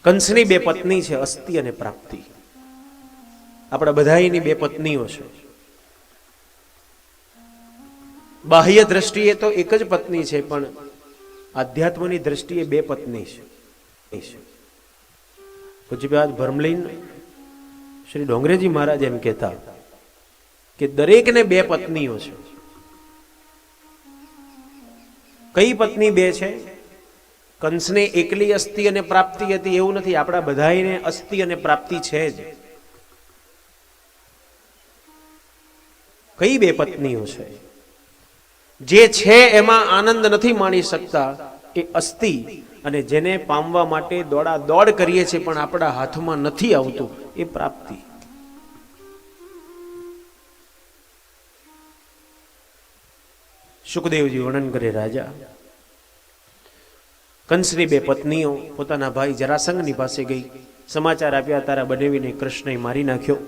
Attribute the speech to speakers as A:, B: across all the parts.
A: કંસની બે પત્ની છે, અસ્તિ અને પ્રાપ્તિ. આપણા બધાની બે પત્નીઓ છે. બાહ્ય દ્રષ્ટિએ તો એક જ પત્ની છે, પણ આધ્યાત્મની દ્રષ્ટિએ બે પત્ની છે. પૂજ્યપાદ ભરમલીન શ્રી ડોંગરેજી મહારાજ એમ કહેતા કે દરેકને બે પત્નીઓ છે. કઈ પત્ની બે છે? કંસને એકલી અસ્તિ અને પ્રાપ્તિ હતી એવું નથી, આપણા બધાને અસ્તિ અને પ્રાપ્તિ છે જ. કઈ બે પત્નીઓ છે? જે છે એમાં આનંદ નથી માણી શકતા એ અસ્તિ, અને જેને પામવા માટે દોડા દોડ કરીએ છીએ પણ આપણા હાથમાં નથી આવતું એ પ્રાપ્તિ. શુકદેવજી વર્ણન કરે, રાજા કંસની બે પત્નીઓ પોતાના ભાઈ જરાસંઘની પાસે ગઈ, સમાચાર આપ્યા તારા બનેવીને કૃષ્ણએ મારી નાખ્યો.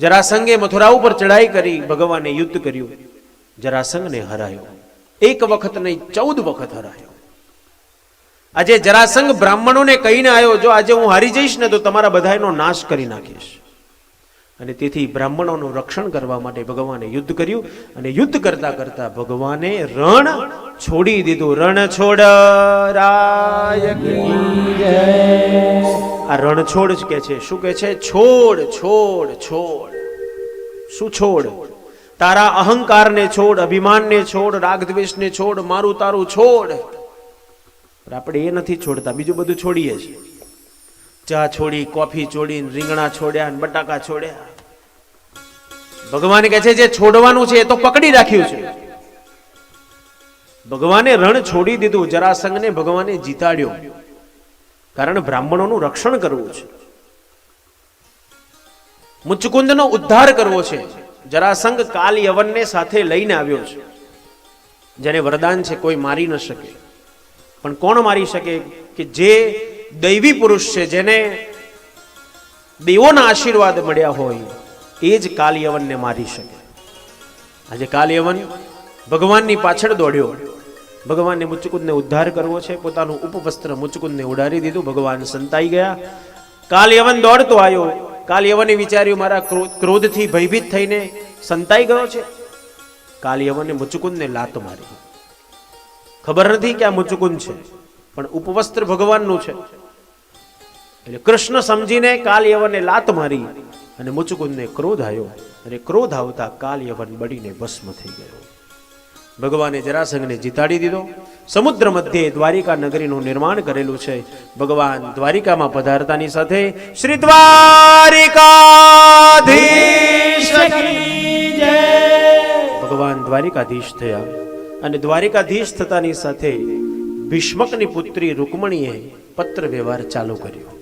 A: જરાસંઘે મથુરા ઉપર ચડાઈ કરી, ભગવાને યુદ્ધ કર્યું, જરાસંઘને હરાયો. એક વખત નહીં 14 વખત હરાયો. આજે જરાસંઘ બ્રાહ્મણોને કહીને આવ્યો, જો આજે હું હારી જઈશ ને તો તમારા બધાનો નાશ કરી નાખીશ. અને તેથી બ્રાહ્મણોનું રક્ષણ કરવા માટે ભગવાને યુદ્ધ કર્યું, અને યુદ્ધ કરતા કરતા ભગવાને રણ છોડી દીધું. રણ છોડ રાય કી જય. આ રણ છોડ જ કે છે. શું કે છે? છોડ છોડ છોડ. શું છોડ? તારા અહંકારને છોડ, અભિમાનને છોડ, રાગદ્વેષને છોડ, મારું તારું છોડ. પણ આપણે એ નથી છોડતા, બીજું બધું છોડીએ છીએ. ચા છોડી, કોફી છોડી, રીંગણા છોડ્યા, બટાકા છોડ્યા. ભગવાન કહે છે જે છોડવાનું છે એ તો પકડી રાખ્યું છે. ભગવાને રણ છોડી દીધું. જરાસંઘને ભગવાને જીતાડ્યો, કારણ બ્રાહ્મણોનું રક્ષણ કરવું છે, મુચકુંદનો ઉદ્ધાર કરવો છે. જરાસંઘ કાલ યવનને સાથે લઈને આવ્યો છે, જેને વરદાન છે કોઈ મારી ન શકે. પણ કોણ મારી શકે? કે જે દૈવી પુરુષ છે, જેને દેવોના આશીર્વાદ મળ્યા હોય, એ જ કાલ યવનને મારી શકે. આજે કાલ યવન ભગવાનની પાછળ દોડ્યો. ભગવાનને મુચકુંદને ઉદ્ધાર કરવો છે, પોતાનું ઉપવસ્ત્ર મુચકુંદને ઉડાડી દીધું. ભગવાન સંતાઈ ગયા. કાલ યવન દોડતો આવ્યો. કાલ યવને વિચાર્યું મારા ક્રોધથી ભયભીત થઈને સંતાઈ ગયો છે. કાલ યવને મુચકુંદને લાત મારી. ખબર નથી કે આ મુચકુંદ છે, પણ ઉપવસ્ત્ર ભગવાનનું છે. એટલે કૃષ્ણ સમજીને કાલ યવને લાત મારી, અને મુચકુંદને ક્રોધ આવ્યો, અને ક્રોધ આવતા કાલ યવન બળીને ભસ્મ થઈ ગયો. ભગવાને જરાસંઘને જીતાડી દીધો. સમુદ્ર મધ્યે દ્વારિકા નગરીનું નિર્માણ કરેલું છે. ભગવાન દ્વારિકામાં પધારતાની સાથે શ્રી દ્વારિકાધીશ કી જય. ભગવાન દ્વારિકાધીશ થયા, અને દ્વારિકાધીશ થતાની સાથે ભીષ્મકની પુત્રી રૂકમણીએ પત્ર વ્યવહાર ચાલુ કર્યો.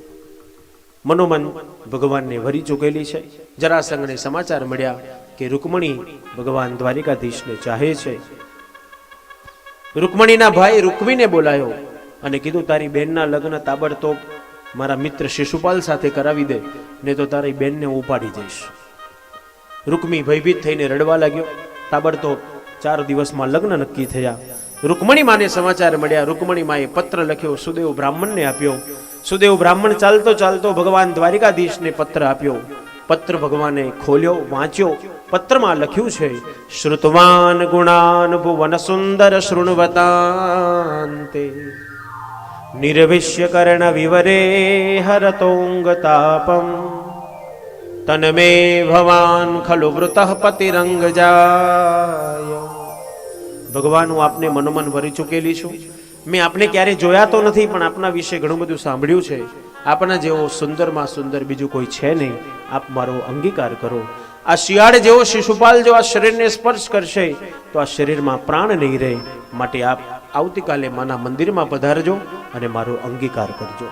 A: મનોમન ભગવાનને વરી ચૂકેલી છે. જરાસંઘને સમાચાર મળ્યા કે રૂકમણી ભગવાન દ્વારિકાધીશને ચાહે છે. રૂકમણીના ભાઈ રૂકમીને બોલાયો અને કીધું તારી બેનના લગ્ન તાબડતોબ મારા મિત્ર શિશુપાલ સાથે કરાવી દે, ને તો તારી બેનને હું ઉપાડી જઈશ. રૂકમી ભયભીત થઈને રડવા લાગ્યો. તાબડતોબ 4 દિવસમાં લગ્ન નક્કી થયા. રૂકમણી માને સમાચાર મળ્યા. રૂકમણી માએ પત્ર લખ્યો, સુદેવ બ્રાહ્મણને આપ્યો. સુદેવ બ્રાહ્મણ ચાલતો ચાલતો ભગવાન દ્વારિકાધીશને પત્ર આપ્યો. પત્ર ભગવાને ખોલ્યો, વાંચ્યો. પત્રમાં લખ્યું છે, શ્રુતવાન ગુણાન ભુવન સુંદર શૃણવતાંતે નિર્વિશ્ય કર્ણ વિવરે હરતોંગ તાપમ તનમે ભવાન ખલુ વૃતઃ પતિરંગ જાય. ભગવાન, હું આપને મનોમન વરી ચૂકેલી છું. મેં આપને ક્યારે જોયા તો નથી, પણ આપના વિશે ઘણું બધું સાંભળ્યું છે. આપના જેવો સુંદરમાં સુંદર બીજું કોઈ છે નહીં. આપ મારો અંગીકાર કરો. આ શિયાળ જેવો શિશુપાલ જો આ શરીરને સ્પર્શ કરશે તો આ શરીરમાં પ્રાણ નહીં રહે. માટે આપ આવતીકાલે માના મંદિરમાં પધારજો અને મારો અંગીકાર કરજો.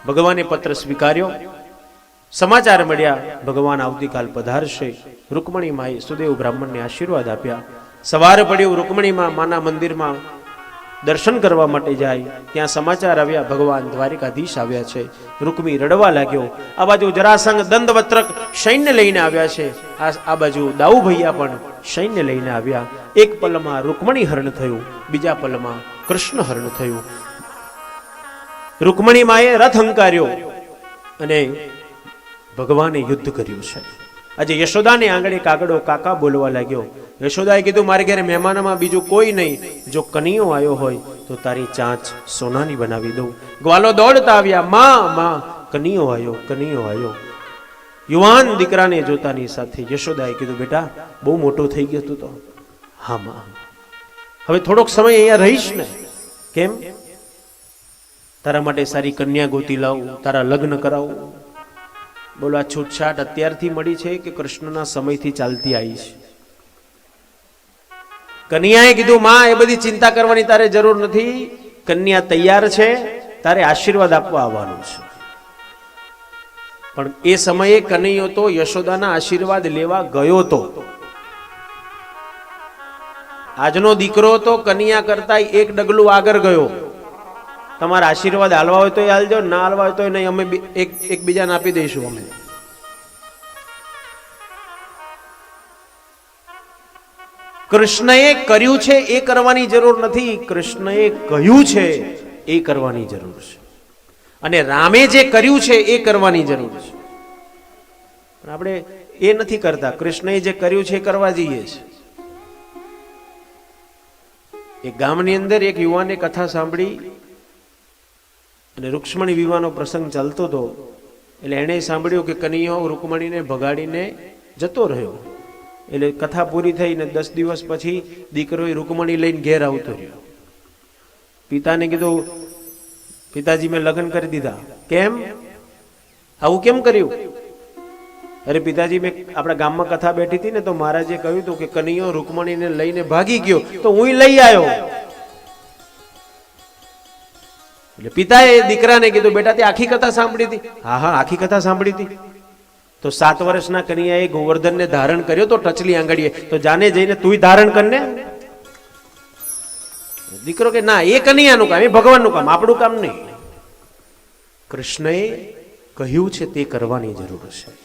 A: ભગવાને પત્ર સ્વીકાર્યો. સમાચાર મળ્યા ભગવાન આવતીકાલ પધારશે. રૂકમણી માએ સુદેવ બ્રાહ્મણને આશીર્વાદ આપ્યા. સવાર પડ્યું, રૂકમણીમાં માના મંદિરમાં દર્શન કરવા માટે જાય. ત્યાં સમાચાર આવ્યા ભગવાન દ્વારિકાધીશ આવ્યા છે. રૂકમી રડવા લાગ્યો. આ બાજુ જરાસંઘ દંડવત્રક સૈન્ય લઈને આવ્યા છે. આ બાજુ દાઉ ભૈયા પણ સૈન્ય લઈને આવ્યા. એક પલમાં રૂકમણી હરણ થયું, બીજા પલમાં કૃષ્ણ હરણ થયું. રૂકમણી માએ રથ હંકાર્યો અને ભગવાને યુદ્ધ કર્યું છે. આજે યશોદાને આંગણે કાગડો કાકા બોલવા લાગ્યો. યશોદાએ કીધું, મારે ઘરે મહેમાનમાં બીજું કોઈ નહીં, જો કનૈયો આવ્યો હોય તો તારી ચાંચ સોનાની બનાવી દઉં. ગ્વાલો દોડતા આવ્યા, માં કનૈયો આવ્યો, કનૈયો આવ્યો. યુવાન દીકરાને જોતાની સાથે યશોદાએ કીધું, બેટા બહુ મોટો થઈ ગયો તું તો. હા માં, હવે થોડોક સમય અહીંયા રહીશ ને. કેમ? તારા માટે સારી કન્યા ગોતી લાવું, તારા લગ્ન કરાવું. બોલો, આ છૂટછાટ અત્યારથી મળી છે કે કૃષ્ણના સમયથી ચાલતી આવી છે? કન્યાએ કીધું, માં એ બધી ચિંતા કરવાની તારે જરૂર નથી, કન્યા તૈયાર છે, તારે આશીર્વાદ આપવા આવવાનું છે. પણ એ સમયે કનૈયો તો યશોદાના આશીર્વાદ લેવા ગયો તો. આજનો દીકરો તો કન્યા કરતા એક ડગલું આગળ ગયો. તમારા આશીર્વાદ હાલવા હોય તો હાલજો, ના હાલવા હોય તો નહીં, અમે એકબીજાને આપી દઈશું. અમે કૃષ્ણએ કર્યું છે એ કરવાની જરૂર નથી, કૃષ્ણએ કહ્યું છે એ કરવાની જરૂર છે. અને રામે જે કર્યું છે એ કરવાની જરૂર છે. પણ આપણે એ નથી કરતા. કૃષ્ણએ જે કર્યું છે એ કરવા જઈએ છીએ. એક ગામની અંદર એક યુવાને કથા સાંભળી અને રૂક્ષ્મણી વિવાહનો પ્રસંગ ચાલતો હતો. એટલે એણે સાંભળ્યું કે કનૈયો રૂકમણીને ભગાડીને જતો રહ્યો. એટલે કથા પૂરી થઈને 10 દિવસ પછી દીકરો રૂકમણી લઈને ઘેર આવતો રહ્યો. પિતાને કીધું, પિતાજી મેં લગ્ન કરી દીધા. કેમ? આવું કેમ કર્યું? અરે પિતાજી, મેં આપણા ગામમાં કથા બેઠી હતી ને તો મહારાજે કહ્યું હતું કે કનૈયો રૂકમણીને લઈને ભાગી ગયો તો હું લઈ આવ્યો. એટલે પિતાએ દીકરાને કીધું, બેટા તે આખી કથા સાંભળી હતી? હા, આખી કથા સાંભળી હતી. તો 7 વર્ષના કનૈયાએ ગોવર્ધનને ધારણ કર્યો તો ટચલી આંગળીએ, તો જાને જઈને તુંય ધારણ કરને. દીકરો કે ના, એ કનૈયાનું કામ, એ ભગવાનનું કામ, આપણું કામ નહીં. કૃષ્ણએ કહ્યું છે તે કરવાની જરૂર છે.